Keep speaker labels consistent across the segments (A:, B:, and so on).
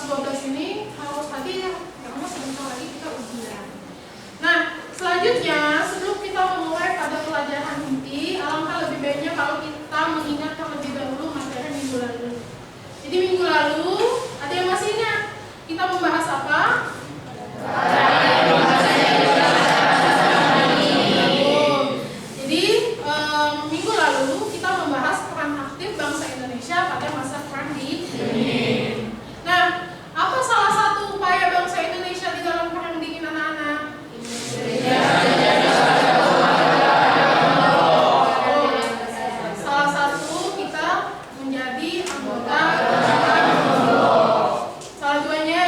A: kelas 12 ini harus hadir karena sebentar lagi kita ujian. Nah, selanjutnya sebelum kita memulai pada pelajaran inti, alangkah lebih baiknya kalau kita mengingat terlebih dahulu materi minggu lalu. Jadi minggu lalu ada yang masih ingat kita membahas apa? Jadi minggu lalu kita membahas peran aktif bangsa Indonesia pada masa perang dingin. Nah, apa salah satu upaya bangsa Indonesia di dalam perang dingin, anak-anak? Salah satu kita menjadi anggota. Salah duanya?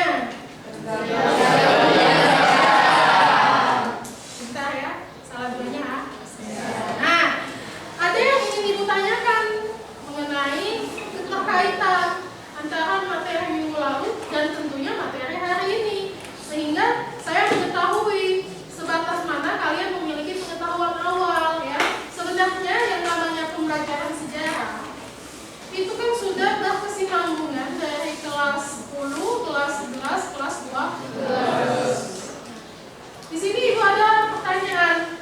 A: Bentar ya, salah duanya. Nah, ada yang ingin ibu tanyakan mengenai keterkaitan antara materi minggu lalu dan tentunya materi hari ini, sehingga saya mengetahui sebatas mana kalian memiliki pengetahuan awal ya. Sebenarnya yang namanya pembelajaran sejarah itu kan sudah berkesinambungan dari kelas 10, kelas 11, kelas 12. Di sini ibu ada pertanyaan.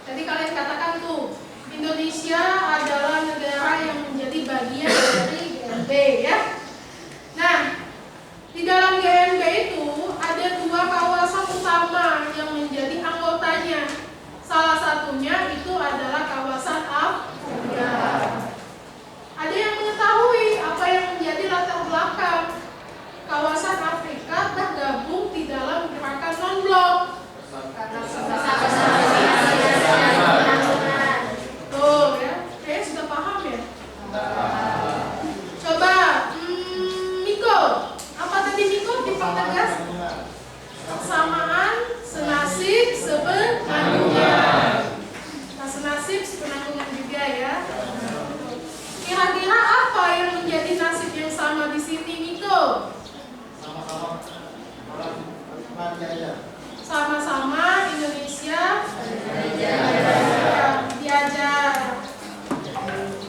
A: Tadi kalian katakan tuh Indonesia adalah negara yang menjadi bagian dari GNB ya. Nah, di dalam GNB itu ada dua kawasan utama yang menjadi anggotanya. Salah satunya itu adalah kawasan Afrika. Ada yang mengetahui apa yang menjadi latar belakang kawasan Afrika tergabung di dalam gerakan non-blok? Tuh ya, kayaknya sudah paham ya? Coba, Miko, apa tadi Miko dipertegas? Kesamaan, senasib, sepenanggungan. Nah, senasib, sepenanggungan juga ya. Kira-kira apa yang menjadi nasib yang sama di sini, Miko? Sama-sama Indonesia diajar.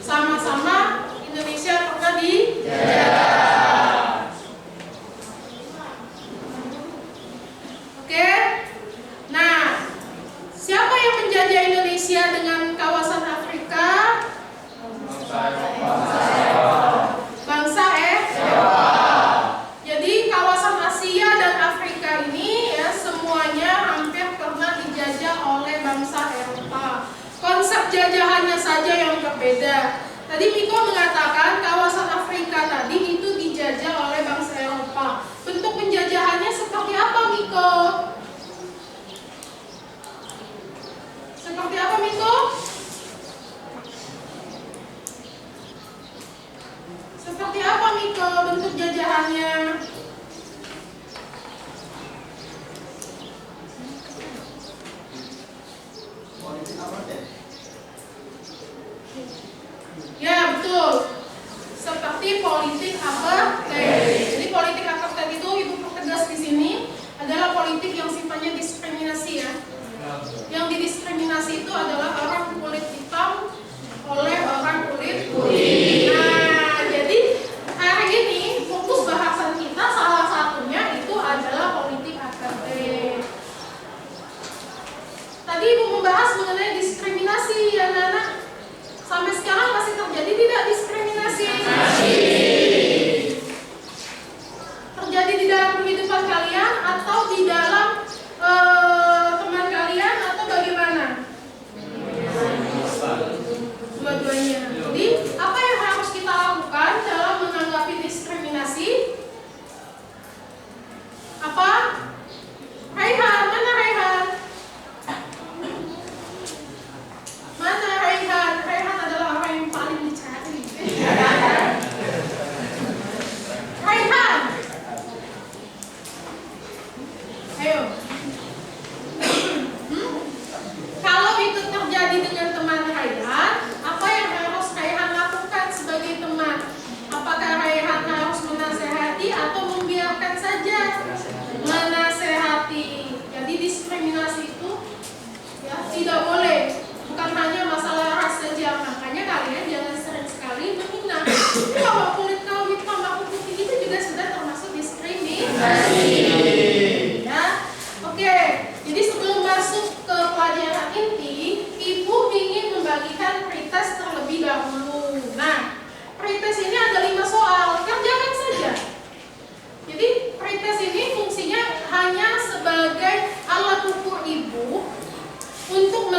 A: Sama-sama Indonesia pernah dijajah. Oke. Nah, siapa yang menjajah Indonesia dengan kawasan Afrika? Bangsa Eropa. Jadi kawasan Asia dan Afrika ini ya semuanya hampir pernah dijajah oleh bangsa Eropa. Konsep jajahannya saja yang berbeda. Tadi Miko mengatakan kawasan Afrika tadi itu dijajah oleh bangsa Eropa. Bentuk penjajahannya seperti apa, Miko? Seperti apa, Miko? Seperti apa, Miko, bentuk jajahannya? Ya, betul. Seperti politik apartheid. Jadi politik apartheid itu ibu pertegas di sini adalah politik yang sifatnya diskriminasi ya. Yang didiskriminasi itu adalah orang kulit hitam oleh orang kulit putih. Nah, jadi hari ini fokus bahasan kita salah satunya itu adalah politik apartheid. Tadi ibu membahas mengenai diskriminasi ya, anak-anak. Sampai sekarang masih terjadi tidak diskriminasi? Masih. Terjadi di dalam kehidupan kalian atau di dalam teman kalian atau bagaimana? Dua-duanya. Jadi apa yang harus kita lakukan dalam menanggapi diskriminasi? Apa? Raihan, mana Raihan? Mana Raihan? Raihan adalah orang yang paling dicari. Raihan, ayo. Kalau itu terjadi dengan teman Raihan, apa yang harus Raihan lakukan sebagai teman? Apakah Raihan harus menasehati atau membiarkan saja? Menasehati. Jadi diskriminasi itu ya tidak boleh. Bukan hanya masalah ras saja, makanya kalian jangan sering sekali menghina. Kalau kulit kau hitam, aku putih itu juga sudah termasuk diskriminasi.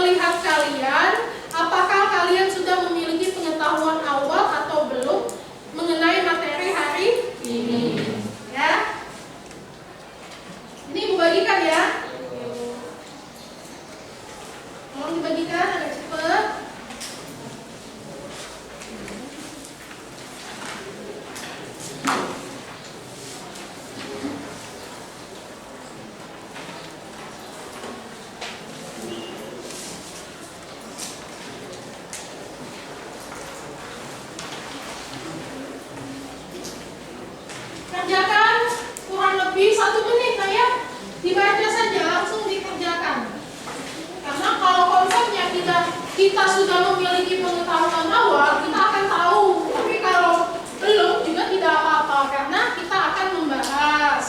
A: melihat kalian, apakah kalian sudah memiliki pengetahuan awal atau belum mengenai materi hari ini? Ya. Ini Ibu bagikan ya. Tolong dibagikan agak cepat. Kerjakan kurang lebih 1 menit ya. Dibaca saja langsung dikerjakan. Karena kalau konsepnya kita sudah memiliki pengetahuan awal, kita akan tahu. Tapi kalau belum juga tidak apa-apa karena kita akan membahas.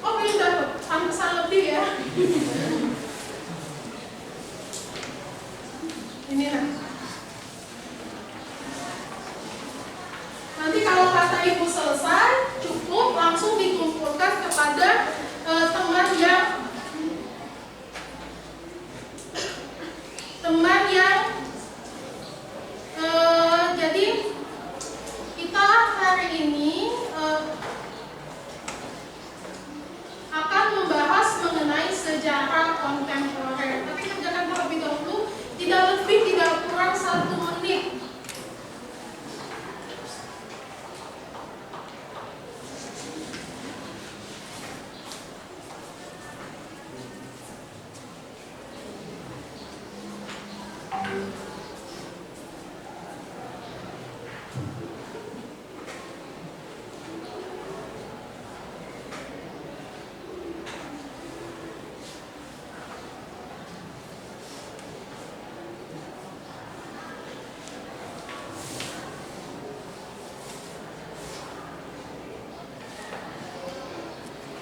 A: Oh belum dapat, pantesan lebih ya. Ini lah. Nanti kalau kata Ibu selesai, cukup langsung dikumpulkan kepada teman yang jadi kita hari ini akan membahas mengenai sejarah kontemporer. Tapi kerjakan terlebih dahulu, tidak lebih tidak kurang 1 menit.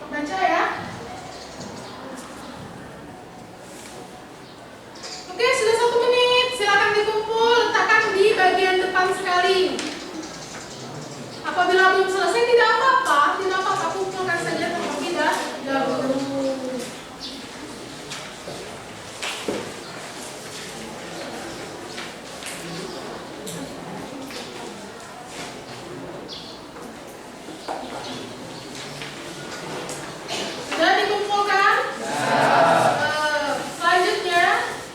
A: Baca ya. Oke, sudah 1 menit. Silakan dikumpul, letakkan di bagian depan sekali. Apabila belum selesai tidak apa-apa, kumpulkan saja terlebih dahulu. Sudah dikumpulkan? Selanjutnya,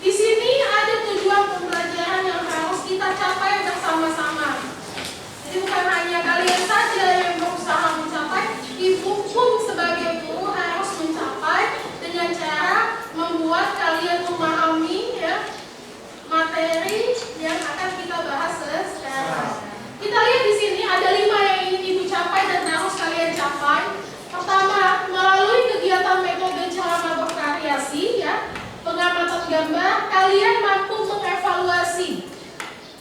A: di sini ada tujuan pembelajaran yang harus kita capai bersama-sama. Jadi bukan hanya kalian saja yang berusaha mencapai, Ibu pun sebagai guru harus mencapai dengan cara membuat kalian memahami ya materi yang akan kita bahas sekarang. Kita lihat di sini ada 5 yang ingin Ibu capai dan harus kalian capai. Pertama, melalui kegiatan metode cara bervariasi ya, pengamatan gambar, kalian mampu mengevaluasi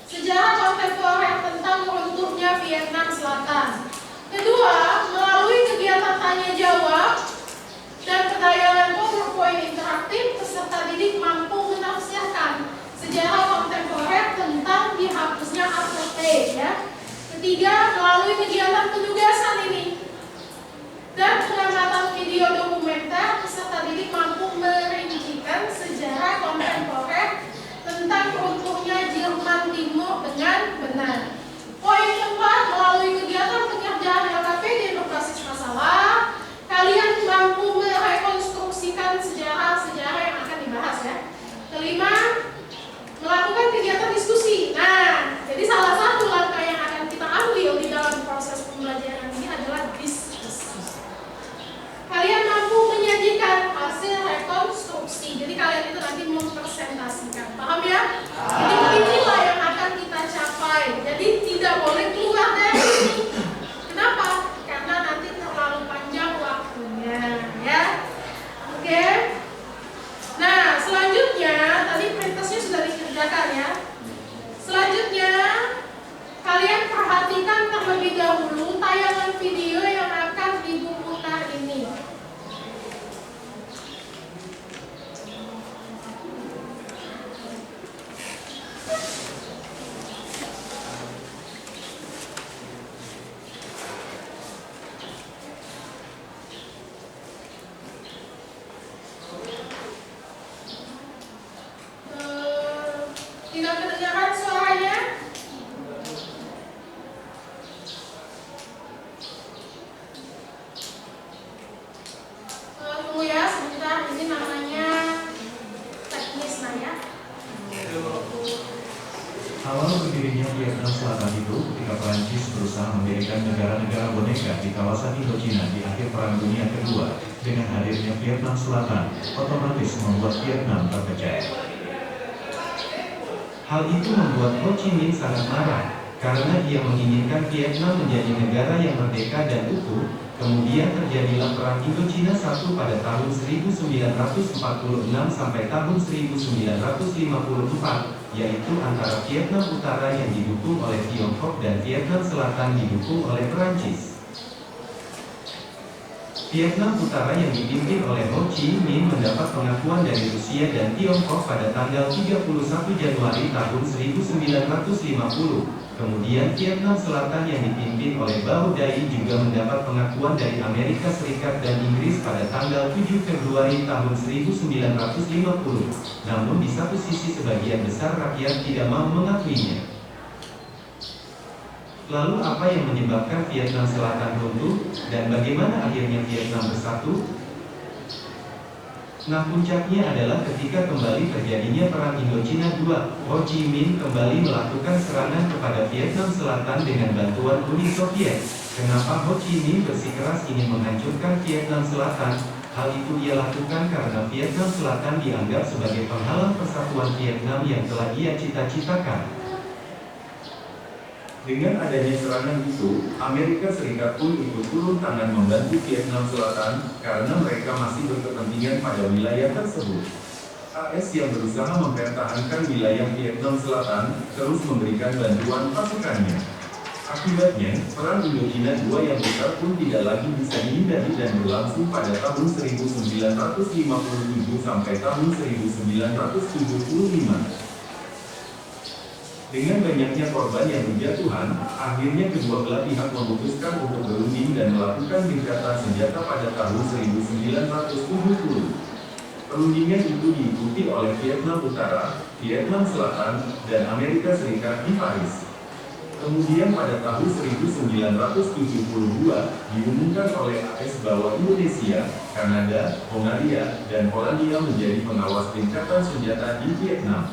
A: sejarah kontemporer tentang runtuhnya Vietnam Selatan. Kedua, melalui kegiatan tanya jawab dan perdagangan PowerPoint interaktif, peserta didik mampu menafsirkan sejarah kontemporer tentang dihapusnya apartheid ya. Ketiga, melalui kegiatan penugasan ini dan pengamatan video dokumenter, peserta didik mampu merincikan sejarah kontemporer tentang runtuhnya Jerman Timur dengan benar. Poin keempat, melalui kegiatan pekerjaan LKPD berbasis masalah, kalian mampu merekonstruksikan sejarah-sejarah yang akan dibahas ya. Kelima, melakukan kegiatan diskusi. Nah, jadi salah satu langkah yang akan kita ambil di dalam proses pembelajaran ini adalah diskusi. Kalian mampu menyajikan hasil rekonstruksi. Jadi kalian itu nanti mempresentasikan. Paham ya? Jadi inilah yang akan kita capai. Jadi tidak boleh keluar dari ini.
B: Vietnam Selatan itu ketika Perancis berusaha mendirikan negara-negara boneka di kawasan Indochina di akhir Perang Dunia Kedua. Dengan hadirnya Vietnam Selatan, otomatis membuat Vietnam terpecah. Hal itu membuat Ho Chi Minh sangat marah, karena ia menginginkan Vietnam menjadi negara yang merdeka dan utuh. Kemudian terjadilah Perang Indochina I pada tahun 1946 sampai tahun 1954, yaitu antara Vietnam Utara yang didukung oleh Tiongkok dan Vietnam Selatan didukung oleh Perancis. Vietnam Utara yang dipimpin oleh Ho Chi Minh mendapat pengakuan dari Rusia dan Tiongkok pada tanggal 31 Januari tahun 1950. Kemudian Vietnam Selatan yang dipimpin oleh Bao Dai juga mendapat pengakuan dari Amerika Serikat dan Inggris pada tanggal 7 Februari tahun 1950. Namun di satu sisi sebagian besar rakyat tidak mau mengakuinya. Lalu apa yang menyebabkan Vietnam Selatan runtuh, dan bagaimana akhirnya Vietnam bersatu? Nah, puncaknya adalah ketika kembali terjadinya Perang Indochina II, Ho Chi Minh kembali melakukan serangan kepada Vietnam Selatan dengan bantuan Uni Soviet. Kenapa Ho Chi Minh bersikeras ingin menghancurkan Vietnam Selatan? Hal itu ia lakukan karena Vietnam Selatan dianggap sebagai penghalang persatuan Vietnam yang telah ia cita-citakan. Dengan adanya serangan itu, Amerika Serikat pun ikut turun tangan membantu Vietnam Selatan, karena mereka masih berkepentingan pada wilayah tersebut. AS yang berusaha mempertahankan wilayah Vietnam Selatan, terus memberikan bantuan pasukannya. Akibatnya, Perang Indochina II yang besar pun tidak lagi bisa dihindari dan berlangsung pada tahun 1957 sampai tahun 1975. Dengan banyaknya korban yang berjatuhan, akhirnya kedua belah pihak memutuskan untuk berunding dan melakukan gencatan senjata pada tahun 1970. Perundingan itu diikuti oleh Vietnam Utara, Vietnam Selatan, dan Amerika Serikat di Paris. Kemudian pada tahun 1972, diumumkan oleh AS bahwa Indonesia, Kanada, Hongaria, dan Polandia menjadi pengawas gencatan senjata di Vietnam.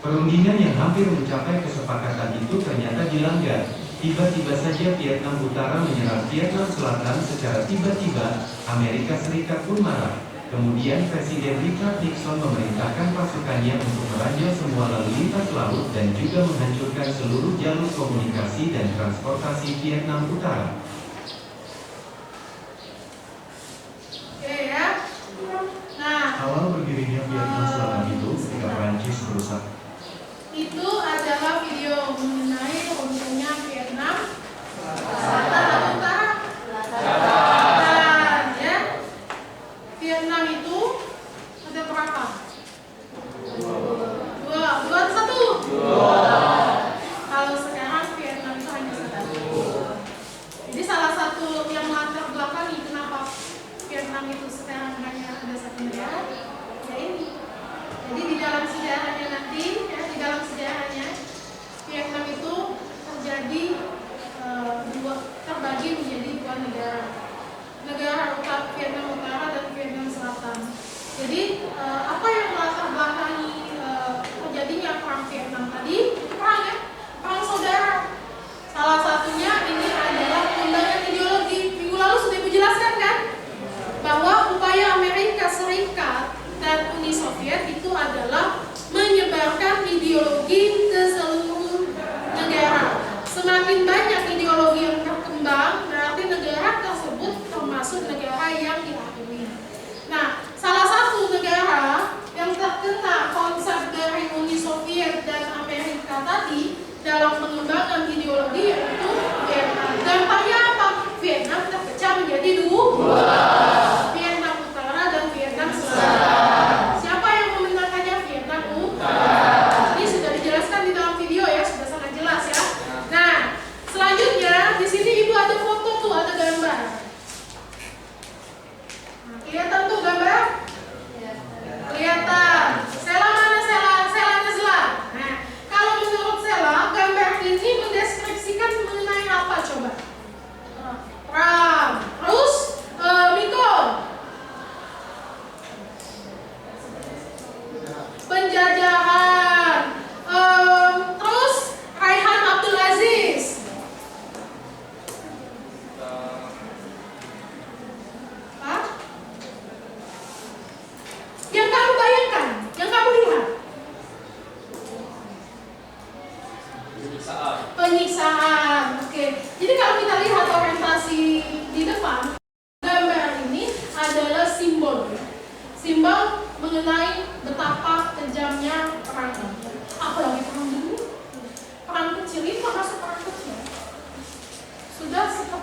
B: Perundingan yang hampir mencapai kesepakatan itu ternyata dilanggar. Tiba-tiba saja Vietnam Utara menyerang Vietnam Selatan secara tiba-tiba. Amerika Serikat pun marah. Kemudian Presiden Richard Nixon memerintahkan pasukannya untuk meranjau semua lalu lintas laut dan juga menghancurkan seluruh jalur komunikasi dan transportasi Vietnam Utara. Awal berdirinya Vietnam Selatan itu ketika Perancis berusaha.
A: Itu adalah video mengenai runtuhnya Vietnam Selatan atau Utara. Dan ya, Vietnam itu ada berapa? Dua atau satu? Kalau sekarang Vietnam itu hanya satu. Jadi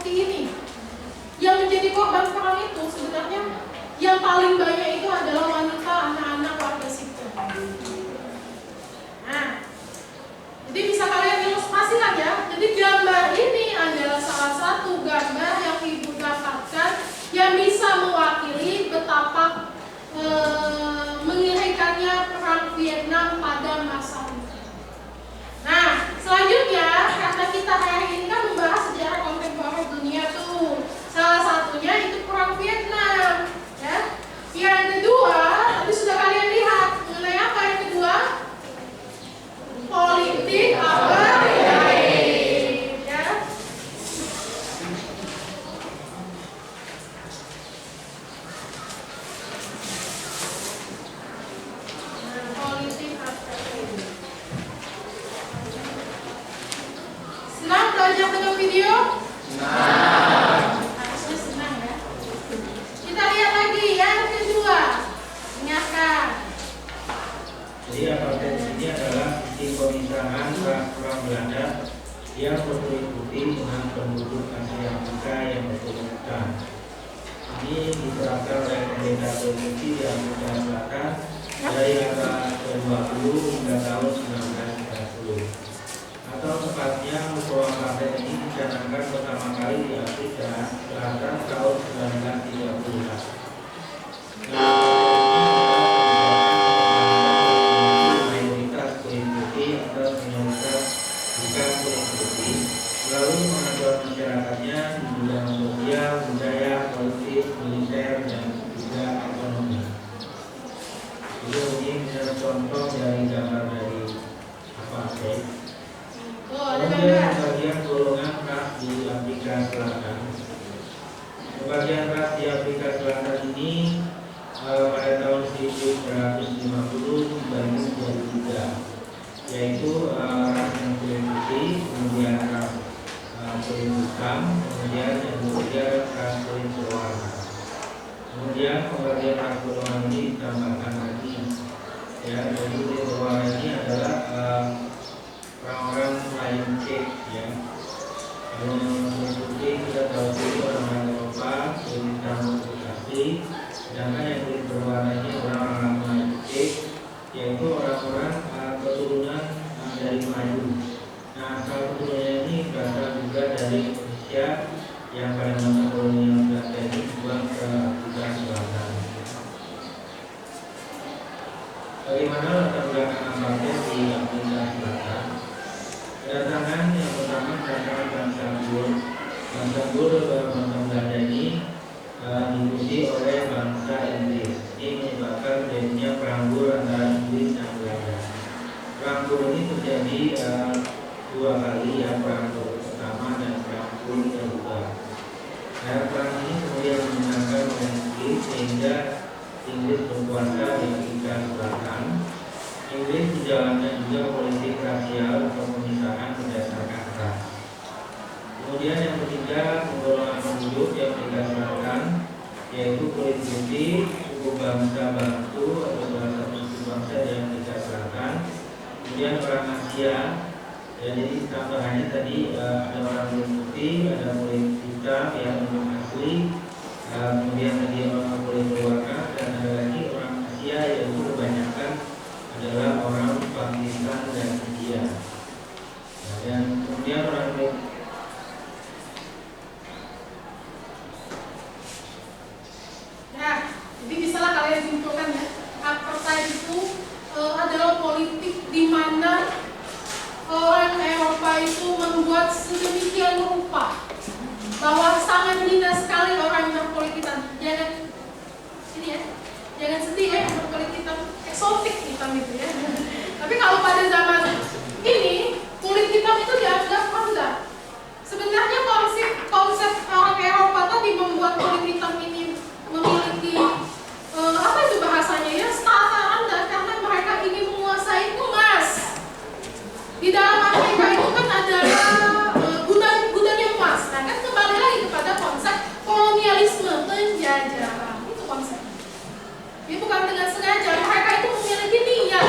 A: seperti ini. Yang menjadi korban perang itu sebenarnya yang paling banyak itu adalah wanita, anak-anak, warga sipil. Nah, jadi bisa kalian ilustrasikan ya. Jadi gambar ini adalah salah satu gambar yang ibu dapatkan yang bisa mewakili betapa mengerikannya perang Vietnam pada masa itu. Nah, selanjutnya karena kita hari ini kan membahas sejarah kontemporer dunia tuh, salah satunya itu perang Vietnam, ya. Yang kedua, tadi sudah kalian lihat mengenai apa yang kedua? Politik apartheid, ya. Politik apartheid. Senang belajar dengan video? Harusnya senang ya. Kita lihat lagi yang kedua. Ingatkan.
C: Jadi apartheid ini adalah sistem pemisahan perang Belanda yang berikuti dengan penduduk Asia Afrika yang berkecukupan. Ini diterapkan oleh pemerintah provinsi di Afrika Selatan dari abad ke-20 hingga tahun 1930. Atau tepatnya hukum apartheid ini dicanangkan pertama kali di Afrika Selatan tahun 1930. Mayoritas kulit putih atau minoritas bukan kulit putih, lalu pengaduan masyarakatnya di bidang sosial, budaya, politik, militer, dan juga ekonomi. Ini adalah contoh dari gambar dari apartheid. Kemudian bagian golongan ras di Afrika Selatan. Bagian ras di Afrika Selatan ini pada tahun 1950 dibagi menjadi 3, yaitu ras yang kulit putih, kemudian ras kulit hitam, kemudian yang ketiga ras kulit berwarna. Kemudian pembagian ras golongan ini ditambahkan lagi, ya, jadi kulit berwarna ini adalah orang-orang lain cek, ya. Kalau kulit putih kita tahu itu orang-orang Eropa, kulit hitam Asia, sedangkan yang kulit berwarna ini orang-orang lain cek, yaitu orang-orang keturunan dari Melayu. Nah, asal keturunannya ini berasal juga dari Indonesia yang pada masa kolonial Belanda ini dibuang ke Afrika Selatan. Bagaimana latar belakang apartheid di Afrika Selatan? Kedatangan yang pertama kedatangan bangsa Boer. Bangsa Boer bangsa Belanda ini diikuti oleh bangsa Inggris. Ini menyebabkan terjadinya perang Boer antara Inggris dan Belanda. Perang Boer ini terjadi 2 kali, ya, perang Boer pertama dan perang Boer kedua. Nah, perang ini kemudian dimenangkan oleh Inggris sehingga Inggris berkuasa di Afrika Selatan. Inggris dijalankan juga politik rasial atau pemisahan berdasarkan ras. Kemudian yang ketiga, penggolongan penduduk di Afrika Selatan, yaitu kulit putih, suku bangsa Bantu atau salah satu suku bangsa di Afrika Selatan. Kemudian orang Asia, ya, jadi tambahannya tadi ada orang kulit putih, ada kulit hitam yang asli, kemudian tadi orang kulit berwarna, dan ada lagi orang Asia yaitu kebanyakan adalah orang Pakistan dan India. Dan kemudian orang kulit
A: jadi bisalah kalian simpulkan ya, apartheid itu adalah politik di mana orang Eropa itu membuat sedemikian rupa bahwa sangat hina sekali orang yang berkulit hitam. Jangan ini ya, jangan sedih ya, berkulit hitam eksotik hitam itu ya. Tapi kalau pada zaman ini kulit hitam itu dianggap rendah. Sebenarnya konsep orang Eropa tadi membuat kulit hitam ini memiliki apa itu bahasanya ya, strata rendah karena mereka ingin menguasai emas. Di dalam Afrika itu kan adalah gudang emas. Nah, kan kembali lagi kepada konsep kolonialisme, penjajahan. Itu konsepnya. Ini bukan dengan sengaja, mereka itu memiliki niat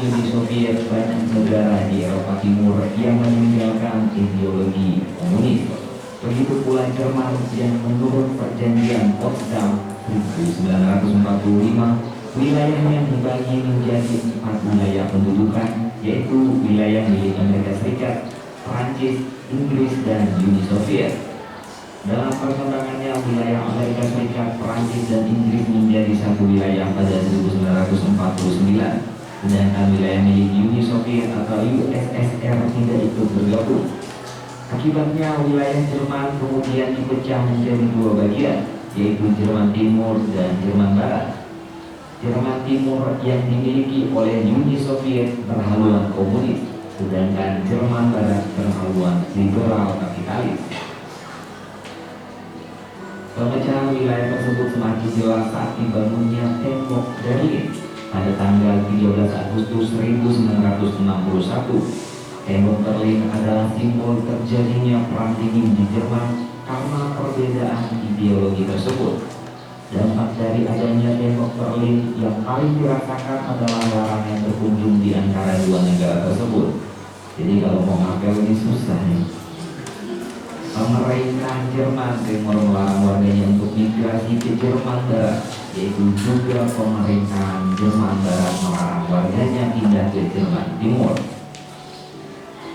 D: Uni Soviet, banyak negara di Eropa Timur yang meninggalkan ideologi komunis. Begitu pula Jerman yang menurut perjanjian Potsdam 1945, wilayahnya dibagi menjadi 4 wilayah pendudukan, yaitu wilayah milik Amerika Serikat, Prancis, Inggris, dan Uni Soviet. Dalam perkembangannya, wilayah Amerika Serikat, Prancis, dan Inggris menjadi satu wilayah pada 1949, sedangkan wilayah milik Uni Soviet atau USSR tidak ikut bergabung. Akibatnya, wilayah Jerman kemudian dipecah menjadi 2 bagian, yaitu Jerman Timur dan Jerman Barat. Jerman Timur yang dimiliki oleh Uni Soviet berhaluan komunis, sedangkan Jerman Barat berhaluan liberal kapitalis. Pemecahan wilayah tersebut semakin jelas saat dibangunnya tembok Berlin pada tanggal 13 Agustus 1961. Tembok Berlin adalah simbol terjadinya perang dingin di Jerman karena perbedaan ideologi tersebut. Dampak dari adanya tembok Berlin yang paling dirasakan adalah larangan berkunjung di antara 2 negara tersebut. Jadi kalau mau ngapel ini susah nih. Pemerintah Jerman Timur melarang warganya untuk migrasi ke Jerman Barat, yaitu juga pemerintahan Jerman Barat melarang warganya pindah ke Jerman Timur.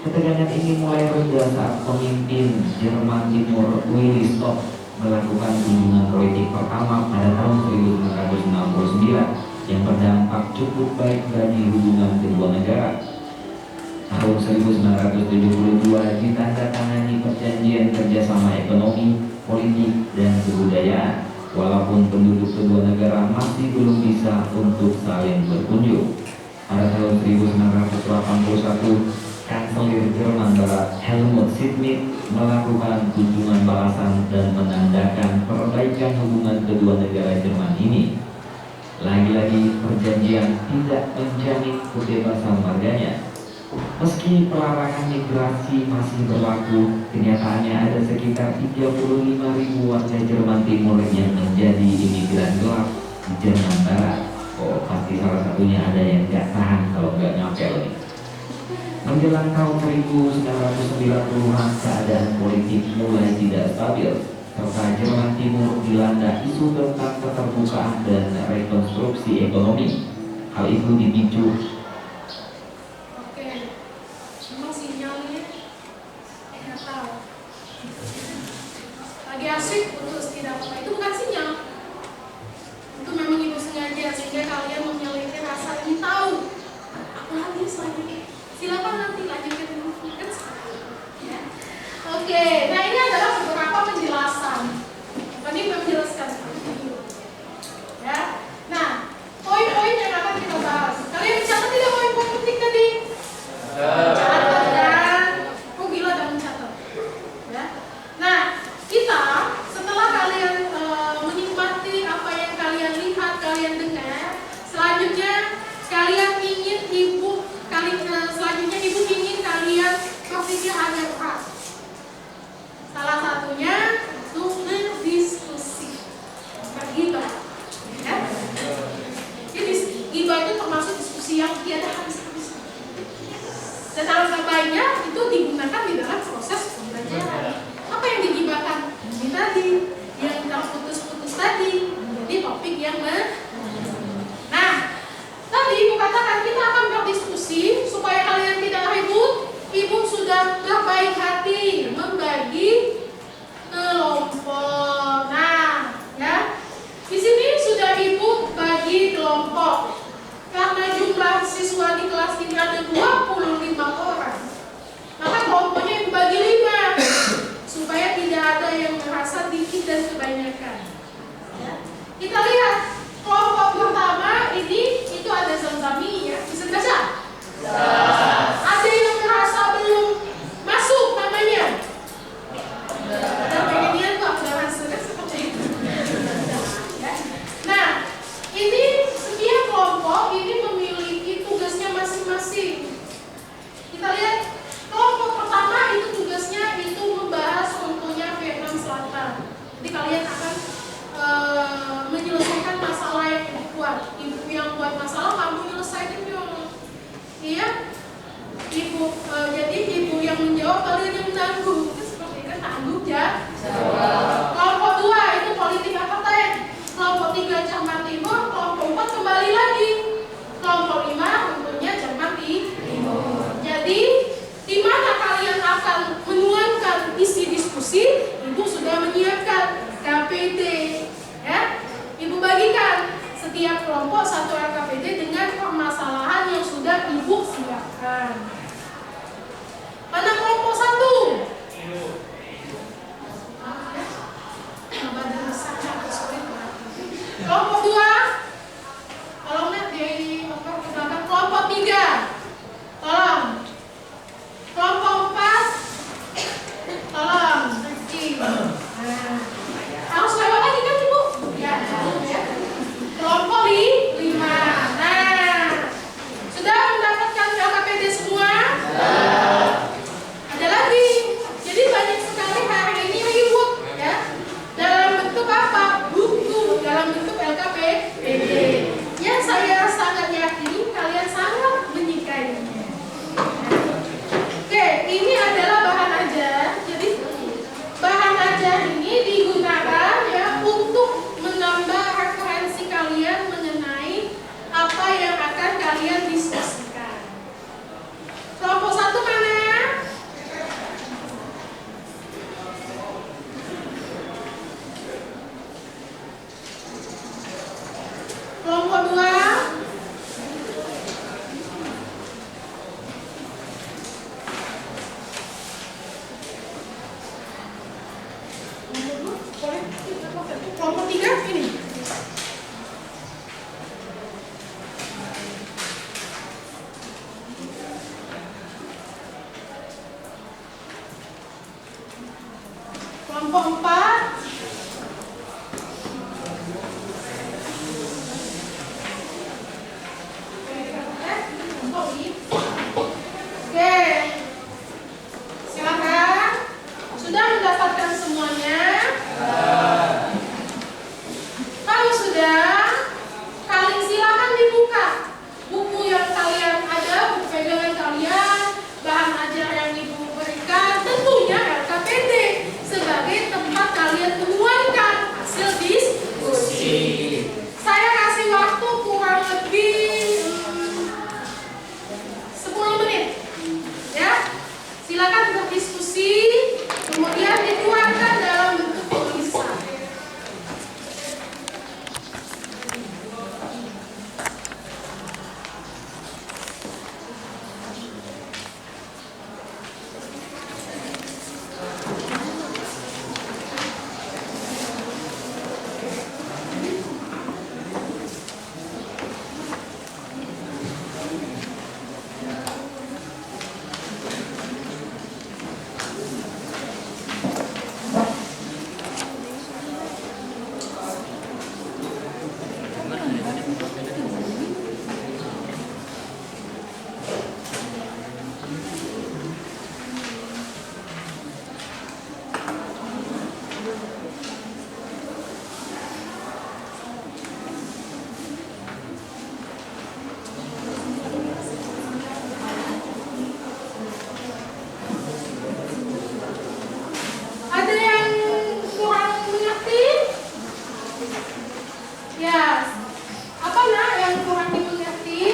D: Ketegangan ini mulai reda saat pemimpin Jerman Timur Willy Stock melakukan kunjungan politik pertama pada tahun 1969 yang berdampak cukup baik bagi hubungan kedua negara. Tahun 1972 ditandatangani perjanjian kerjasama ekonomi, politik, dan kebudayaan, walaupun penduduk kedua negara masih belum bisa untuk saling berkunjung. Pada tahun 1981, Kanselir Jerman Barat Helmut Schmidt melakukan kunjungan balasan dan menandakan perbaikan hubungan kedua negara Jerman ini. Lagi-lagi, perjanjian tidak menjamin kebebasan warganya. Meski pelarangan migrasi masih berlaku, kenyataannya ada sekitar 35.000 warga Jerman Timur yang menjadi imigran gelap di Jerman Barat. Oh, pasti salah satunya ada yang gak tahan kalau gak nyapel nih. Menjelang tahun 1990-an, keadaan politik mulai tidak stabil, serta Jerman Timur dilanda isu tentang keterbukaan dan rekonstruksi ekonomi. Hal itu dipicu
A: lagi asik putus tidak apa itu bukan sinyal. Itu memang ibu sengaja sehingga kalian memiliki rasa ingin tahu apa lagi selanjutnya. Silakan nanti lanjutkan kan ya. Oke, nah ini adalah beberapa penjelasan. Tadi menjelaskan seperti itu. Ya. Nah, poin-poin yang akan kita bahas. Kalian mencatat tidak poin-poin penting tadi? Catat kan? Oh gila dan mencatat. Ya. Nah, kita setelah kalian menikmati apa yang kalian lihat, kalian dengar, selanjutnya ibu ingin kalian berpikir agak keras. Salah satunya itu berdiskusi, bergibah. Ya? Jadi gibah itu termasuk diskusi yang tiada habis-habisnya. Dan alangkah baiknya itu digunakan di dalam proses pembelajaran. Apa yang digibahkan? Ini tadi, yang terputus-putus tadi menjadi topik yang Nah, tadi ibu katakan kita akan berdiskusi supaya kalian tidak ribut. Ibu sudah berbaik hati membagi kelompok. Nah, ya. Di sini sudah ibu bagi kelompok. Karena jumlah siswa di kelas ini ada 25 orang. Maka kelompoknya ibu bagi 5 supaya tidak ada yang merasa dikit dan kebanyakan. Ya. Kita lihat kelompok pertama ini itu ada Zamzami ya, bisa baca? Ada yang merasa belum masuk namanya? Dan pengennya tuh aku udah hasilnya seperti itu. Ya. Nah, ini setiap kelompok ini memiliki tugasnya masing-masing. Kita lihat kelompok pertama itu tugasnya itu membahas contohnya Vietnam Selatan. Jadi kalian akan cermati timur, kelompok 4 kembali lagi. Kelompok 5 tentunya cermati timur. Jadi, di mana kalian akan menuangkan isi diskusi, Ibu sudah menyiapkan KPD. Ya, Ibu bagikan setiap kelompok satu LKPD dengan permasalahan yang sudah Ibu siapkan. Mana kelompok 1? Kelompok 2, tolong lihat di belakang. Kelompok 3, tolong. Kelompok 4, tolong. Nah, harus lewat lagi kan Ibu? Ya. Kelompok 5. Nah, sudah mendapatkan LKPD semua? Ada lagi. Jadi banyak sekali hari ini ribut ya. Dalam bentuk apa? Buku, dalam bentuk LKPD. Yang saya sangat yakini kalian sangat menyukainya. Oke, ini adalah bahan ajar. Jadi bahan ajar ini digunakan ya untuk menambah referensi kalian mengenai apa yang akan kalian diskusikan. Kelompok 1 mana? Kelompok 2? Kelompok 3 ini. Kelompok 4. Oke, silakan. Sudah mendapatkan semuanya? Kalau sudah, kalian silakan dibuka buku yang kalian ada, buku pegangan kalian, bahan ajar yang Ibu berikan, tentunya LKPD sebagai tempat kalian menuangkan hasil diskusi. Saya kasih waktu kurang lebih 10 menit. Ya, silakan berdiskusi, kemudian dituangkan dalam bentuk tulisan. Ada yang kurang mengerti? Ya, apa nak yang kurang dimengerti?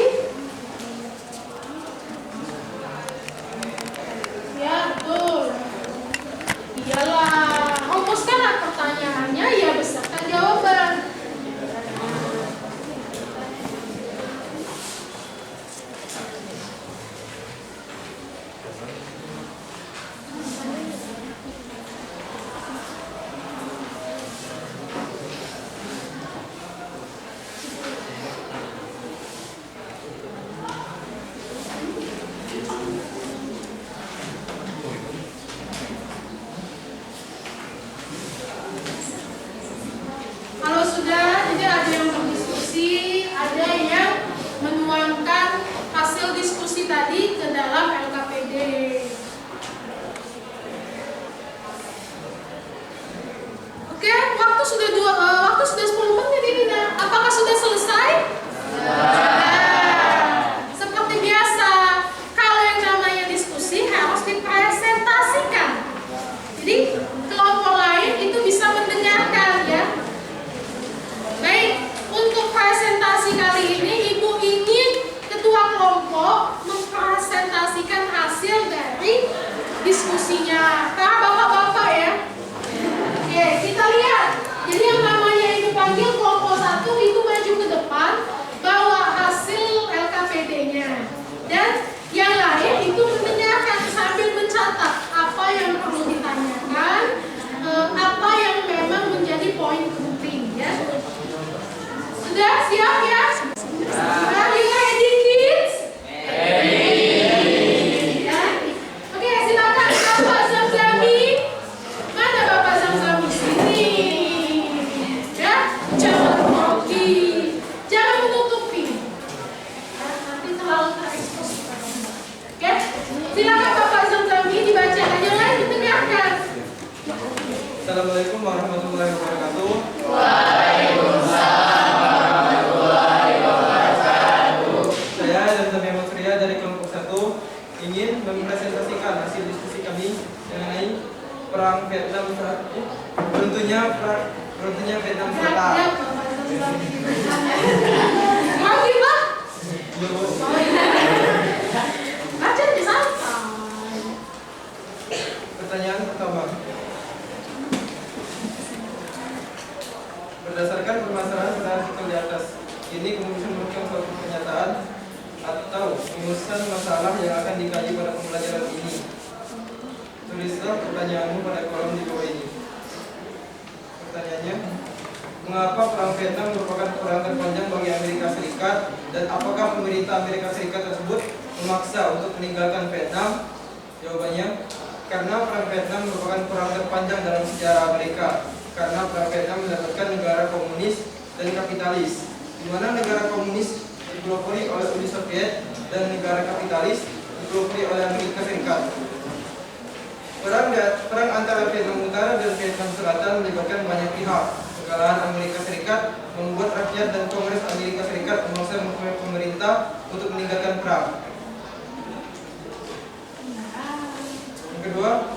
A: Ya, betul. Iyalah, rumuskanlah pertanyaannya, ya beserta jawaban. siap ya? Are you ready, kids? Ya. Oke, silakan Bapak Zamzami. Mana Bapak Zamzami? Sini. Ya, jangan grogi, jangan menutupi. Ya, nanti terlalu terekspos. Oke, silakan Bapak Zamzami dibaca aja lagi, didengarkan.
E: Assalamualaikum warahmatullahi wabarakatuh. Saya Zamzami Musria dari kelompok 1 ingin mempresentasikan hasil diskusi kami mengenai perang Vietnam runtuhnya Vietnam Selatan.
A: Siap, Bapak Zamzami. Mau Pak? Oh, iya. Baca aja santai.
E: Pertanyaan pertama. Berdasarkan permasalahan pada artikel di atas, ini kemudian merupakan suatu pernyataan atau rumusan masalah yang akan dikaji pada pembelajaran ini. Tulislah pertanyaanmu pada kolom di bawah ini. Pertanyaannya, mengapa perang Vietnam merupakan perang terpanjang bagi Amerika Serikat dan apakah pemerintah Amerika Serikat tersebut memaksa untuk meninggalkan Vietnam? Jawabannya, karena perang Vietnam merupakan perang terpanjang dalam sejarah Amerika. Karena perang Vietnam mendapatkan negara komunis dan kapitalis, di mana negara komunis dipelopori oleh Uni Soviet dan negara kapitalis dipelopori oleh Amerika Serikat. Perang antara Vietnam Utara dan Vietnam Selatan melibatkan banyak pihak. Kekalahan Amerika Serikat membuat rakyat dan Kongres Amerika Serikat memaksa pemerintah untuk meninggalkan perang. Yang kedua,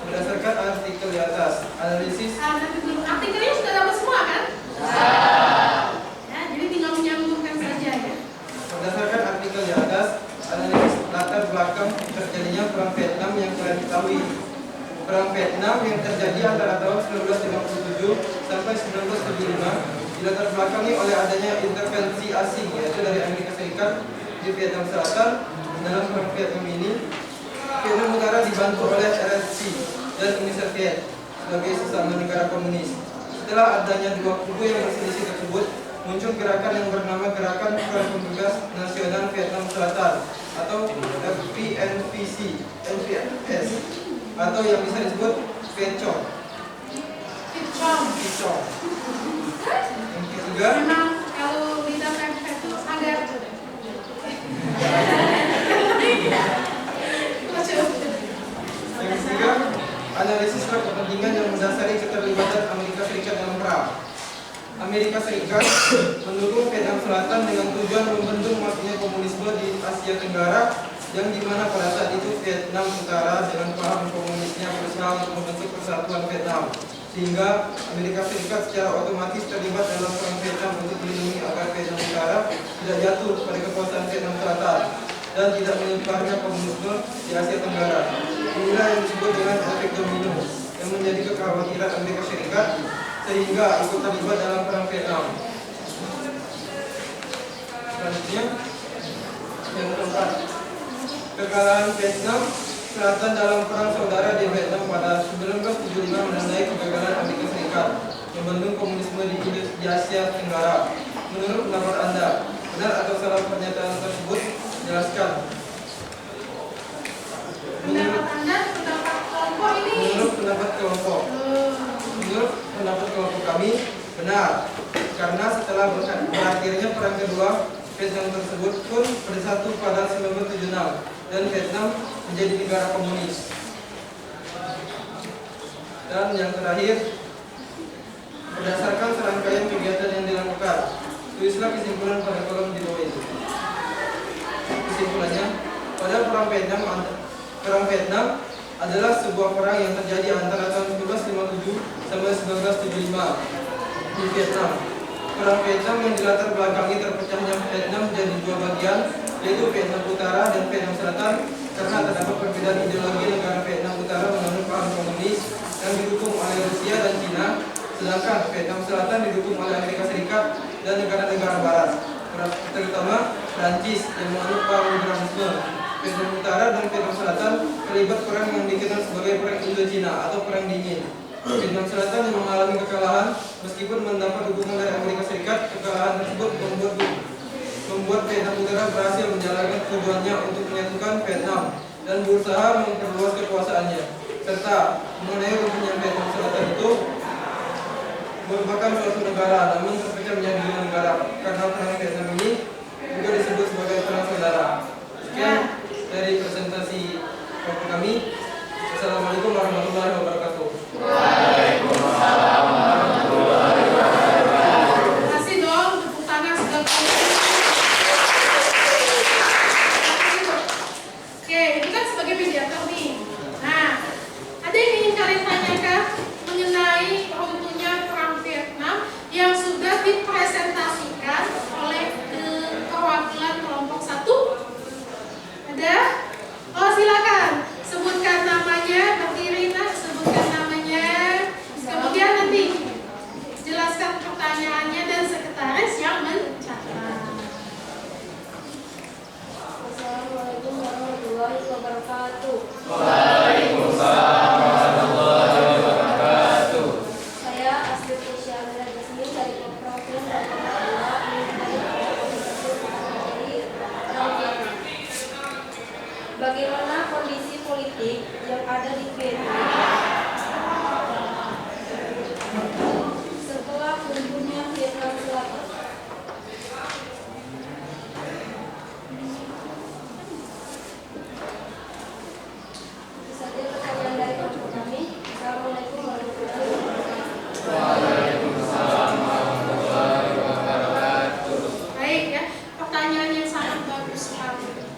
E: berdasarkan artikel di atas, analisis.
A: Nanti dulu, artikelnya sudah dapat semua kan? Ya, jadi tinggal menyambungkan saja ya.
E: Berdasarkan artikel di atas, analisis latar belakang terjadinya perang Vietnam yang kalian ketahui. Perang Vietnam yang terjadi antara tahun 1957 sampai 1975 dilatar belakangi oleh adanya intervensi asing, yaitu dari Amerika Serikat di Vietnam Selatan. Dalam perang Vietnam ini, Vietnam Utara dibantu oleh RSC dan Uni Soviet sebagai sesama negara komunis. Setelah adanya dua kubu yang berselisih tersebut, muncul gerakan yang bernama Gerakan Front Pembebas Nasional Vietnam Selatan atau FPNVC, NPS, atau yang bisa disebut Viet Cong. Yang ketiga,
A: Memang kalau di dalam itu agak
E: yang ketiga, analisis kepentingan yang mendasari keterlibatan Amerika Serikat dalam perang. Amerika Serikat mendukung Vietnam Selatan dengan tujuan membentuk matinya komunisme di Asia Tenggara, yang dimana pada saat itu Vietnam Utara dengan paham komunisnya berusaha untuk membentuk persatuan Vietnam, sehingga Amerika Serikat secara otomatis terlibat dalam perang Vietnam untuk melindungi agar Vietnam Utara tidak jatuh pada kekuasaan Vietnam Selatan dan tidak menyebarnya komunisme di Asia Tenggara. Inilah yang disebut dengan efek domino yang menjadi kekhawatiran Amerika Serikat sehingga ikut terlibat dalam perang Vietnam. Selanjutnya, yang keempat, kekalahan Vietnam Selatan dalam perang saudara di Vietnam pada 1975 menandai kegagalan Amerika Serikat membendung komunisme di Asia Tenggara. Menurut pendapat Anda, benar atau salah pernyataan tersebut? Jelaskan.
A: pendapat Anda, pendapat kelompok ini.
E: Menurut pendapat kelompok. Menurut pendapat kelompok kami, benar. Karena setelah berakhirnya perang kedua, Vietnam tersebut pun bersatu pada 1976 dan Vietnam menjadi negara komunis. Dan yang terakhir, berdasarkan serangkaian kegiatan yang dilakukan, tulislah kesimpulan pada kolom di bawah ini. Kesimpulannya, pada perang Vietnam adalah sebuah perang yang terjadi antara tahun 1957 sampai 1975 di Vietnam. Perang Vietnam yang dilatar belakangi terpecahnya Vietnam menjadi dua bagian, yaitu Vietnam Utara dan Vietnam Selatan, karena terdapat perbedaan ideologi. Negara Vietnam Utara menganut paham komunis yang didukung oleh Rusia dan Cina, sedangkan Vietnam Selatan didukung oleh Amerika Serikat dan negara-negara Barat, terutama Prancis yang menganut paham liberalisme. Vietnam Utara dan Vietnam Selatan terlibat perang yang dikenal sebagai Perang Indochina atau Perang Dingin. Vietnam Selatan yang mengalami kekalahan meskipun mendapat dukungan dari Amerika Serikat. Kekalahan tersebut membuat Vietnam Utara berhasil menjalankan tujuannya untuk menyatukan Vietnam dan berusaha memperluas kekuasaannya, serta mengenai kepunyaan Vietnam Selatan itu merupakan suatu negara namun terpecah menjadi 2 negara karena perang Vietnam ini juga disebut sebagai perang saudara. Sekian dari presentasi Bapak kami. Assalamualaikum warahmatullahi wabarakatuh.
A: Terima kasih dong, tepuk tangan sudah Oke, itu kan sebagai mediator nih. Nah, ada yang ingin kalian tanyakan mengenai runtuhnya perang Vietnam yang sudah dipresentasikan oleh perwakilan kelompok 1? Ada? Oh, silakan. Sebutkan namanya, berdiri nak, sebutkan namanya. Kemudian nanti jelaskan pertanyaannya dan sekretaris yang mencatat.
F: Assalamualaikum warahmatullahi wabarakatuh.
G: Waalaikumsalam warahmatullahi wabarakatuh.
F: Saya Asri Tisha Amira Jasmin dari Provinsi Papua Bagaimana kondisi politik yang ada di Vietnam setelah runtuhnya Vietnam Selatan? Itu saja pertanyaan dari kelompok kami. Assalamualaikum warahmatullahi wabarakatuh.
G: Waalaikumsalam warahmatullahi wabarakatuh.
A: Baik ya, pertanyaan yang sangat bagus sekali.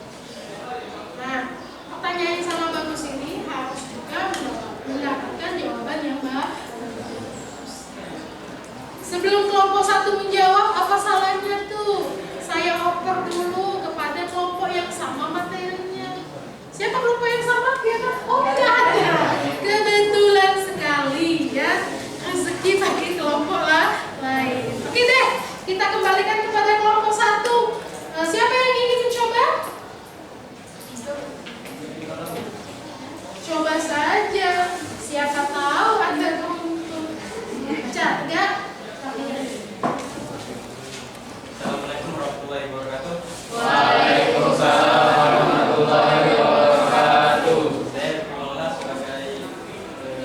A: Nah, pertanyaan yang sangat bagus ini harus juga mendapatkan jawaban yang bagus. Sebelum kelompok 1 menjawab, apa salahnya tuh saya oper dulu kepada kelompok yang sama materinya. Siapa kelompok yang sama? Ya kan? Oh, tidak ada. Kebetulan sekali ya, rezeki bagi kelompok lain. Oke deh, kita kembalikan kepada kelompok 1. Siapa yang ingin mencoba? Coba saja, siapa tahu Anda beruntung. Baca, enggak?
C: Assalamualaikum warahmatullahi wabarakatuh.
G: Waalaikumsalam warahmatullahi wabarakatuh.
C: Saya Maulana sebagai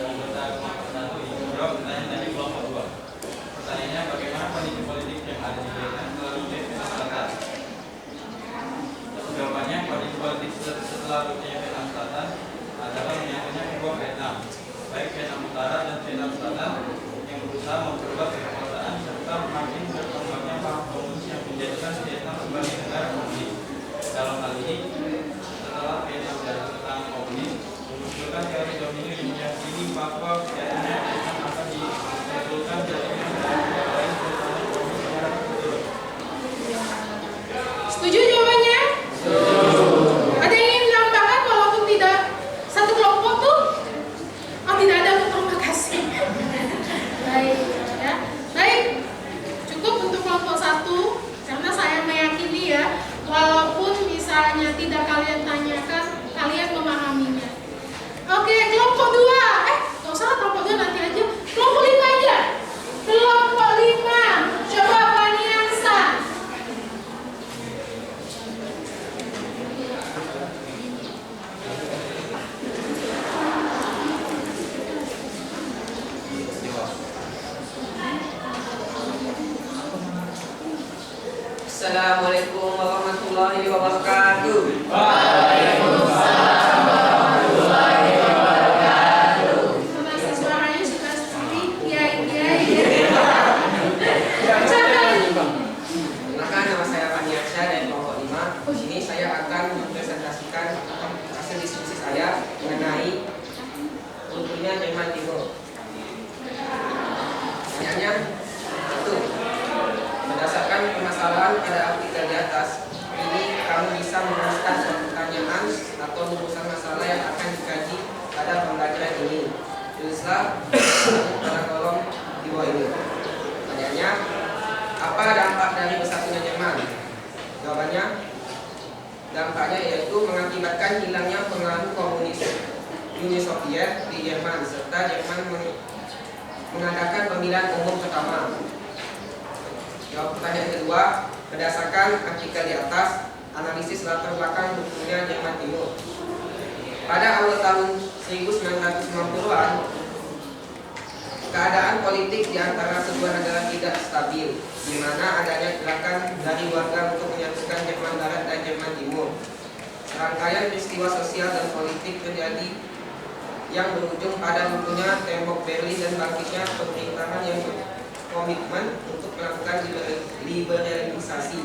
C: anggota kelompok 1 yang menjawab pertanyaan dari kelompok 2. Pertanyaannya, bagaimana kondisi politik yang ada di Vietnam setelah Vietnam Selatan? Jawabannya, kondisi politik setelah Vietnam Selatan adalah menyatunya kedua Vietnam, baik Vietnam Utara dan Vietnam Selatan, yang berusaha memperluas kekuasaan serta makin berkembangnya paham komunis yang menjadikan Vietnam sebagai negara komunis. Dalam hal ini, setelah Vietnam dari tangan komunis, memunculkan teori domino yang meyakini bahwa Vietnam akan diusulkan jadinya negara lain terutama komunis secara berturut.
A: Setuju jawabannya? Ada yang ingin menambahkan walaupun tidak satu kelompok tuh? Oh, tidak ada, terima kasih. Baik, ya. Baik. Cukup untuk kelompok 1 karena saya meyakini ya, walaupun misalnya tidak kalian tanyakan, kalian memahaminya. Oke, kelompok 2. Gak usah kelompok 2 nanti aja. Kelompok 5 aja. Kelompok 5. Coba Faniansa.
H: Assalamualaikum warahmatullahi wabarakatuh.
G: Waalaikumsalam warahmatullahi wabarakatuh.
A: Masih suaranya sudah seperti iya. Bacakan.
H: Perkenalkan, nama saya Fani Arsya dari kelompok 5. Di sini saya akan mempresentasikan hasil diskusi saya mengenai runtuhnya Jerman Timur. Pertanyaannya itu, berdasarkan permasalahan pada artikel di atas, ini kamu bisa merumuskan suatu pertanyaan atau rumusan masalah yang akan dikaji pada pembelajaran ini. Tulislah pada kolom di bawah ini. Pertanyaannya, apa dampak dari bersatunya Jerman? Jawabannya, dampaknya yaitu mengakibatkan hilangnya pengaruh komunis Uni Soviet di Jerman, serta Jerman mengadakan pemilihan umum pertama. Jawab pertanyaan kedua, Berdasarkan artikel di atas, analisis latar belakang hukumnya Jerman Timur. Pada awal tahun 1990-an, keadaan politik di antara kedua negara tidak stabil, di mana adanya gerakan dari warga untuk menyatukan Jerman Barat dan Jerman Timur. Serangkaian peristiwa sosial dan politik terjadi yang berujung pada runtuhnya tembok Berlin dan bangkitnya pemerintahan yang berkomitmen untuk melakukan liberalisasi.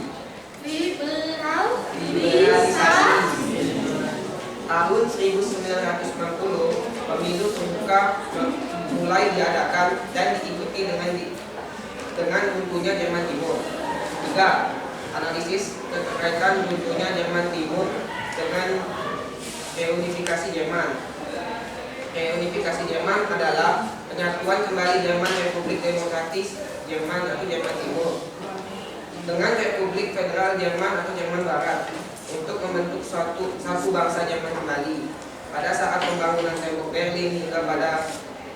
H: Tahun 1990, pemilu terbuka mulai diadakan dan diikuti dengan runtuhnya Jerman Timur. 3. Analisis keterkaitan runtuhnya Jerman Timur dengan reunifikasi Jerman. Reunifikasi Jerman adalah penyatuan kembali Jerman Republik Demokratis Jerman atau Jerman Timur dengan Republik Federal Jerman atau Jerman Barat untuk membentuk satu bangsa Jerman kembali. Pada saat pembangunan tembok Berlin hingga pada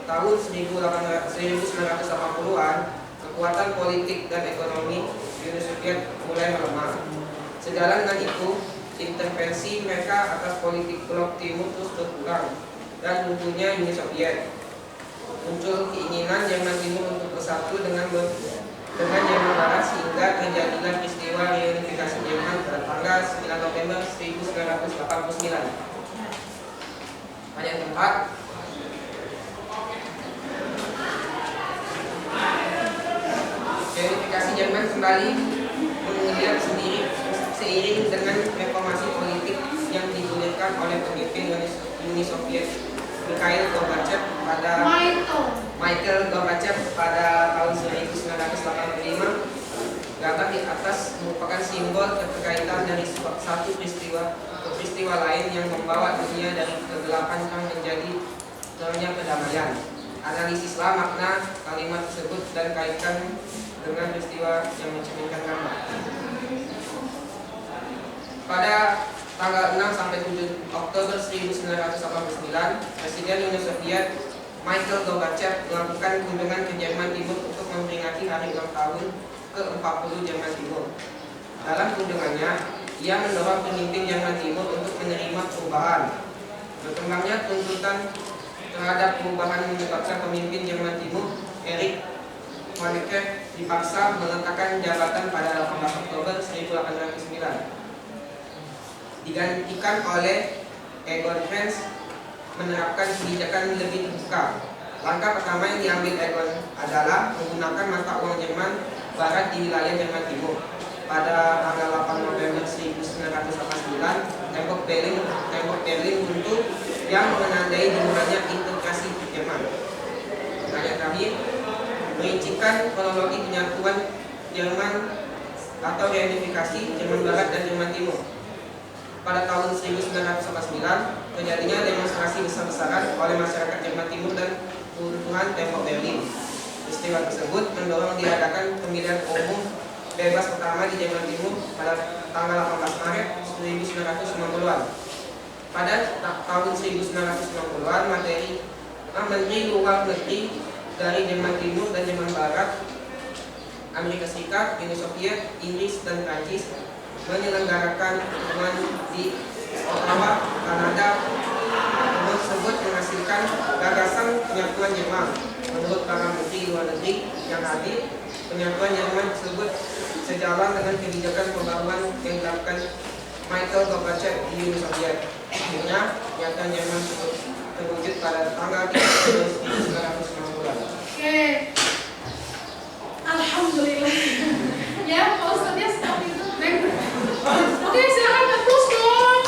H: tahun 1980-an, kekuatan politik dan ekonomi Uni Soviet mulai melemah. Sejalan dengan itu, intervensi mereka atas politik blok timur terus berkurang dan runtuhnya Uni Soviet. Muncul keinginan Jerman Timur untuk bersatu dengan Jerman Barat sehingga terjadilah peristiwa reunifikasi Jerman pada tanggal 9 November 1989. Ayat 4. Reunifikasi Jerman kembali menggeliat seiring dengan reformasi politik yang digulirkan oleh pemimpin Uni Soviet Mikhail Gorbachev pada tahun 1985. Gambar di atas merupakan simbol keterkaitan dari satu peristiwa ke peristiwa lain yang membawa dunia dari kegelapan menjadi terangnya perdamaian. Analisislah makna kalimat tersebut dan kaitkan dengan peristiwa yang mencerminkan gambar. Pada tanggal 6 sampai 7 Oktober 1989, Presiden Uni Soviet Mikhail Gorbachev melakukan kunjungan ke Jerman Timur untuk memperingati hari ulang tahun ke-40 Jerman Timur. Dalam kunjungannya, ia mendorong pemimpin Jerman Timur untuk menerima perubahan. Berkembangnya tuntutan terhadap perubahan menyebabkan pemimpin Jerman Timur Erich Honecker dipaksa meletakkan jabatan pada 18 Oktober 1809. Digantikan oleh Egon Krenz menerapkan kebijakan lebih terbuka. Langkah pertama yang diambil Egon adalah menggunakan mata uang Jerman Barat di wilayah Jerman Timur. Pada tanggal 8 November 1989, tembok Berlin runtuh yang menandai dimulainya integrasi Jerman. Ayat terakhir merincikan kronologi penyatuan Jerman atau reunifikasi Jerman Barat dan Jerman Timur. Pada tahun 1949, terjadinya demonstrasi besar-besaran oleh masyarakat Jerman Timur dan runtuhan tembok Berlin. Peristiwa tersebut mendorong diadakan pemilihan umum bebas pertama di Jerman Timur pada tanggal 18 Maret 1990-an. Pada tahun 1990-an, Menteri Luar Negeri dari Jerman Timur dan Jerman Barat, Amerika Serikat, Uni Soviet, Inggris, dan Prancis menyelenggarakan pertemuan di Ottawa, Kanada. Pertemuan tersebut menghasilkan gagasan penyatuan Jerman. Menurut para menteri luar negeri yang hadir, penyatuan Jerman tersebut sejalan dengan kebijakan pembangunan yang dilakukan Mikhail Gorbachev di Uni Soviet. Akhirnya, penyatuan Jerman tersebut terwujud pada tanggal 3 Oktober 1990.
A: Oke, alhamdulillah. Ya, Pak Ustadznya seperti itu. Oke, silakan terus dong.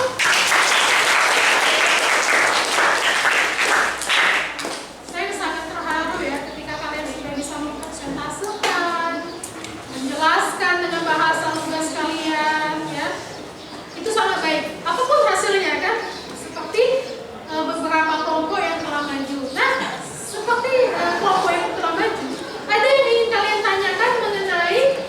A: Saya sangat terharu ya ketika kalian sudah bisa mempresentasekan, menjelaskan dengan bahasa lugas kalian, ya. Itu sangat baik. Apapun hasilnya kan, seperti beberapa kelompok yang telah maju. Nah, seperti kelompok yang telah maju, ada yang ingin kalian tanyakan mengenai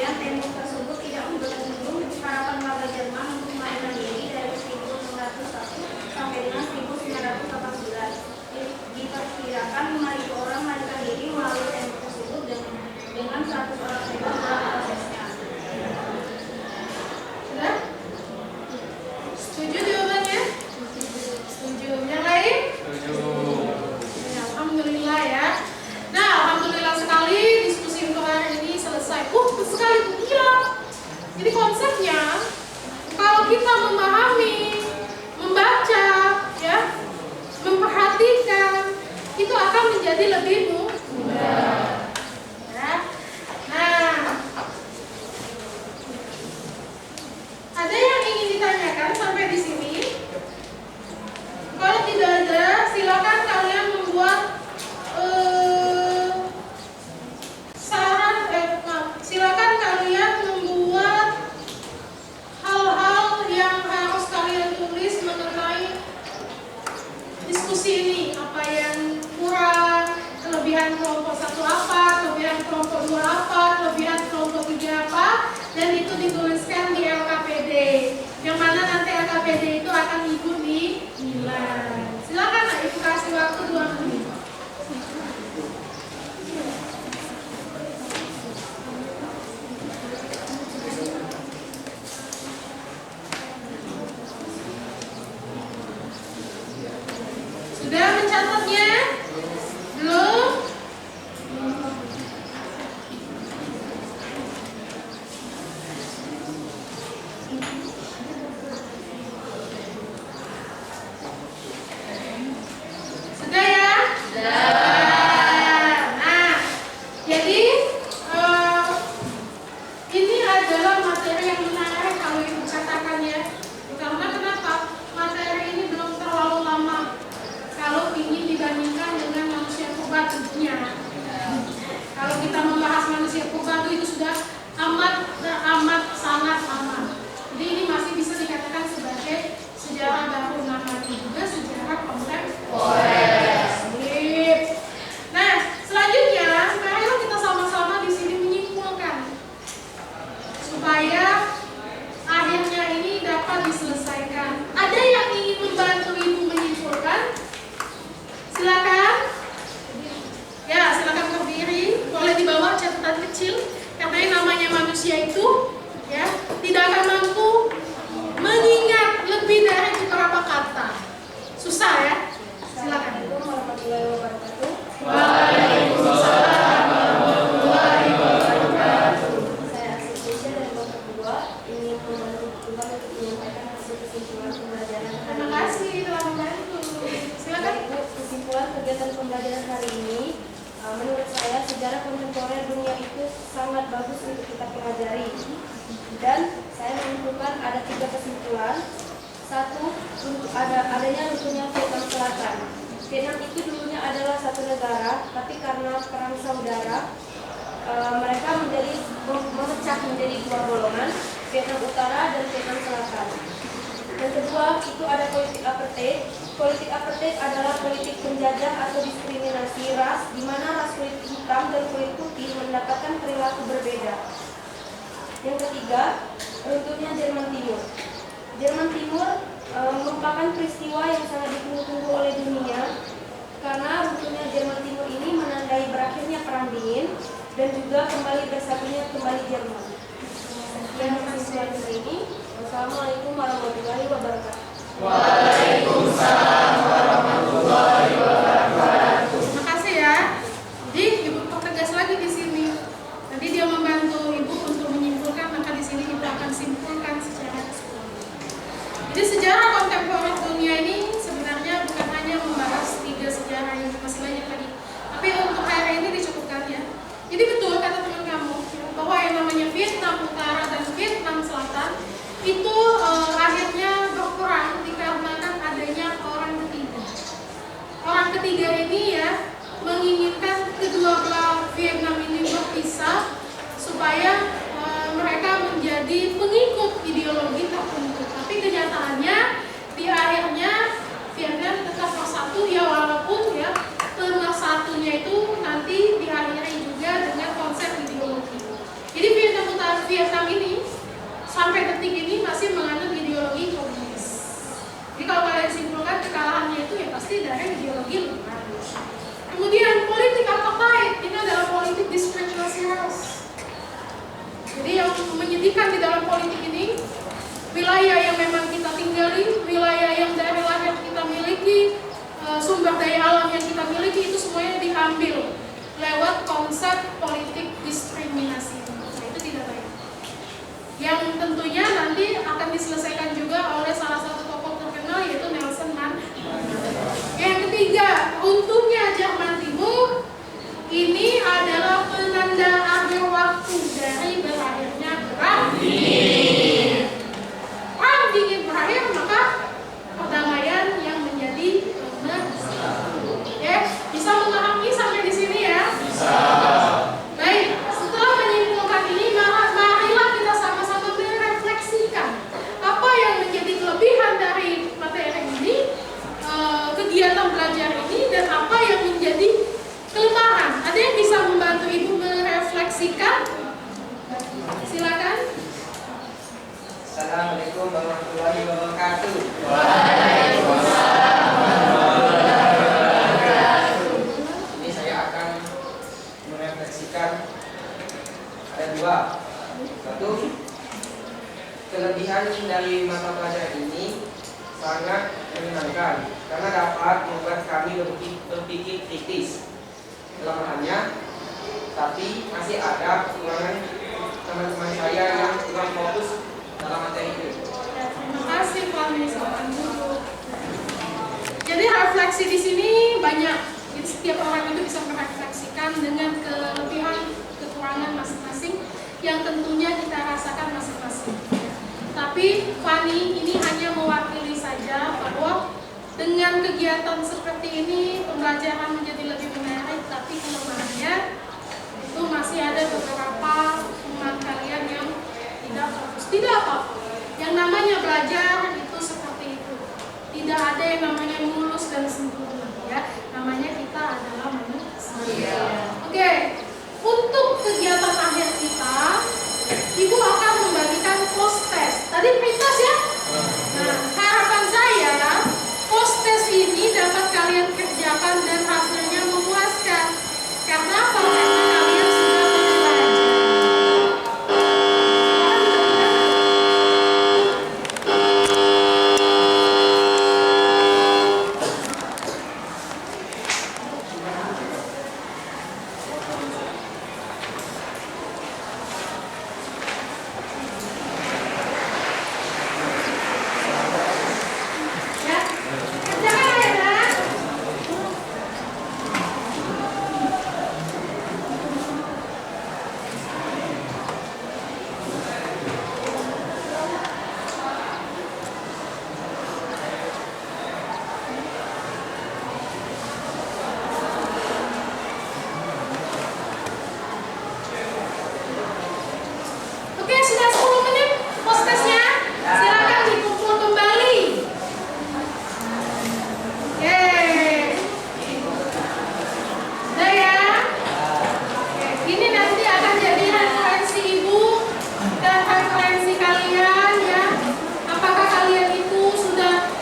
F: Kemudian tembok tersebut tidak membendung harapan warga Jerman untuk melarikan diri dari 1901 sampai dengan 1918. Diperkirakan 5.000 orang melarikan diri melalui tembok tersebut dengan 100 orang bebas dalam prosesnya.
A: Sudah? Setuju jawabannya? Setuju. Yang lain? Ya, alhamdulillah ya. Nah, alhamdulillah sekali diskusi untuk hari ini selesai. Cepat sekali, iya. Jadi konsepnya, kalau kita memahami, membaca, ya, memperhatikan, itu akan menjadi lebih mudah. Ya. Nah, ada yang ingin ditanyakan sampai di sini? Kalau tidak ada, silakan kalian membuat silakan kalian membuat hal-hal yang harus kalian tulis mengenai diskusi ini. Apa yang kurang, kelebihan kelompok 1 apa, kelebihan kelompok 2 apa, kelebihan kelompok 3 apa, dan itu dituliskan di LKPD. Yang mana nanti LKPD itu akan ibu dinilai. Silakan Ibu kasih waktu 2 menit. Sudah mencatatnya? Belum? Sudah ya? Sudah. Nah, jadi ini adalah materi yang menarik kalau ibu katakan ya. Karena kenapa? Materi ini belum terlalu lama kalau ingin dibandingkan dengan manusia purba tentunya. Kalau kita membahas manusia purba itu sudah amat sangat lama. Jadi ini masih bisa dikatakan sebagai sejarah baru, namanya juga sejarah kontemporer. Nah, selanjutnya marilah kita sama-sama di sini menyimpulkan supaya akhirnya ini dapat diselesaikan. Ada yang ingin membantu ibu menyimpulkan? Silakan. Ya, silakan berdiri. Boleh dibawa catatan kecil karena yang namanya manusia itu ya tidak akan mampu mengingat lebih dari beberapa kata. Susah ya? Silakan.
F: Assalamualaikum warahmatullahi wabarakatuh.
A: Waalaikumsalam warahmatullahi wabarakatuh.
F: Saya Asisya dari kelompok 2 ingin membantu Tuhan untuk menyampaikan hasil kesimpulan pembelajaran hari
A: Terima
F: ini.
A: kasih telah membantu. Silakan.
F: Ibu, kesimpulan kegiatan pembelajaran hari ini, menurut saya sejarah kontemporer dunia itu sangat bagus untuk kita pelajari. Dan saya menyimpulkan ada 3 kesimpulan. 1, adanya runtuhnya Vietnam Selatan. Vietnam itu dulunya adalah satu negara, tapi karena perang saudara, mereka memecah menjadi 2 golongan, Vietnam Utara dan Vietnam Selatan. Yang kedua, itu ada politik apartheid. Politik apartheid adalah politik penjajah atau diskriminasi ras, di mana ras kulit hitam dan kulit putih mendapatkan perilaku berbeda. Yang ketiga, runtuhnya Jerman Timur. Jerman Timur merupakan peristiwa yang sangat ditunggu-tunggu oleh dunia, karena runtuhnya Jerman Timur ini menandai berakhirnya Perang Dingin dan juga bersatunya kembali Jerman. Sekian kesimpulan ini. Wassalamualaikum warahmatullahi wabarakatuh.
G: Waalaikumsalam warahmatullahi wabarakatuh.
A: Terima kasih ya. Jadi ibu pertegas lagi di sini. Nanti dia membantu ibu untuk menyimpulkan, maka di sini ibu akan simpulkan secara keseluruhan. Jadi sejarah kontemporer dunia ini sebenarnya bukan hanya membahas 3 sejarah yang masih banyak lagi, tapi untuk hari ini dicukupkan ya. Jadi betul kata teman kamu bahwa yang namanya Vietnam Utara dan Vietnam Selatan itu akhirnya berperang dikarenakan adanya orang ketiga. Orang ketiga ini ya menginginkan kedua belah Vietnam ini berpisah supaya mereka menjadi pengikut ideologi tertentu. Tapi kenyataannya di akhirnya Vietnam tetap bersatu ya, walaupun ya pemersatunya itu nanti diakhiri juga dengan konsep ideologi. Jadi Vietnam Utara Vietnam ini sampai detik ini masih menganut ideologi komunis. Jadi kalau kalian simpulkan kekalahannya itu ya pasti dari ideologi liberal. Kemudian politik apartheid ini adalah politik discriminasi ras. Jadi yang menyedihkan di dalam politik ini, wilayah yang memang kita tinggali, wilayah yang dari lahir kita miliki, sumber daya alam yang kita miliki itu semuanya diambil lewat konsep politik diskriminasi. Nah, itu tidak baik. Yang tentunya nanti akan diselesaikan juga oleh salah satu tokoh terkenal yaitu Nelson Mandela. Yang ketiga, untungnya Jerman Timur ini adalah penanda akhir waktu dari berakhirnya perang dingin. Perang dingin berakhir, maka perdamaian yang menjadi nomor satu. Oke, bisa memahami sampai di sini ya? Bisa. Baik, setelah menyimpulkan ini, marilah kita sama-sama merefleksikan apa yang menjadi kelebihan dari materi ini, kegiatan belajar ini, dan apa yang menjadi kelemahan. Ada yang bisa membantu Ibu merefleksikan? Silakan.
H: Assalamualaikum warahmatullahi wabarakatuh. Ini saya akan merefleksikan ada dua. Satu, kelebihan dari mata pelajaran ini sangat menyenangkan karena dapat membuat kami berpikir kritis. Kelemahannya, tapi masih ada kekurangan teman-teman saya yang kurang fokus dalam materi itu.
A: Terima kasih Pak Misalkan dulu. Jadi refleksi di sini banyak. Jadi setiap orang itu bisa merefleksikan dengan kelebihan, kekurangan masing-masing yang tentunya kita rasakan masing-masing. Tapi Fani ini hanya mewakili saja bahwa dengan kegiatan seperti ini pembelajaran menjadi lebih menarik, tapi kelemahannya itu masih ada beberapa teman kalian yang tidak fokus. Tidak apa-apa. Yang namanya belajar itu seperti itu. Tidak ada yang namanya mulus dan sempurna, ya. Namanya kita adalah manusia. Oke. Untuk kegiatan akhir kita, Ibu akan membagikan post test. Tadi pre-test ya? Nah, harapan saya post test ini dapat kalian kerjakan dan hasilnya memuaskan. Karena apa? Karena kalian sudah belajar. Ya, kerjakan ya. Oke, sudah 10 menit post testnya. Silakan dikumpul kembali. Oke. Udah ya? Oke, ini nanti akan jadi referensi Ibu dan referensi kalian ya. Apakah kalian itu sudah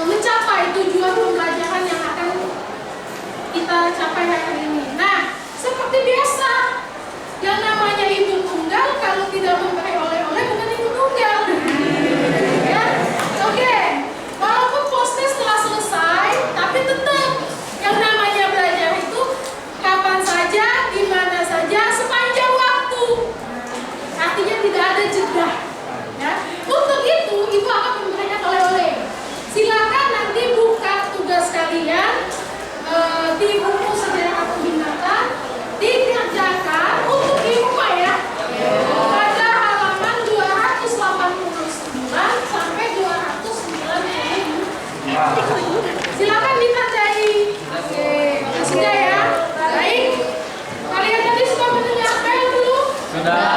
A: mencapai tujuan pembelajaran yang akan kita capai hari ini. Nah, seperti biasa, yang namanya ibu tunggal kalau tidak memberi oleh-oleh bukan ibu tunggal. Ya, oke. Walaupun post test telah selesai, tapi tetap yang namanya belajar itu kapan saja, di mana saja, sepanjang waktu. Artinya tidak ada jeda. Ya, untuk itu ibu akan memberikan oleh-oleh. Silakan nanti buka tugas kalian di buku sejarah pembinaan, dikerjakan untuk di rumah ya. Pada halaman 289 sampai 290. Silakan dikerjai. Oke, sudah ya. Baik. Kalian tadi sudah mendengarkan dulu?
G: Sudah.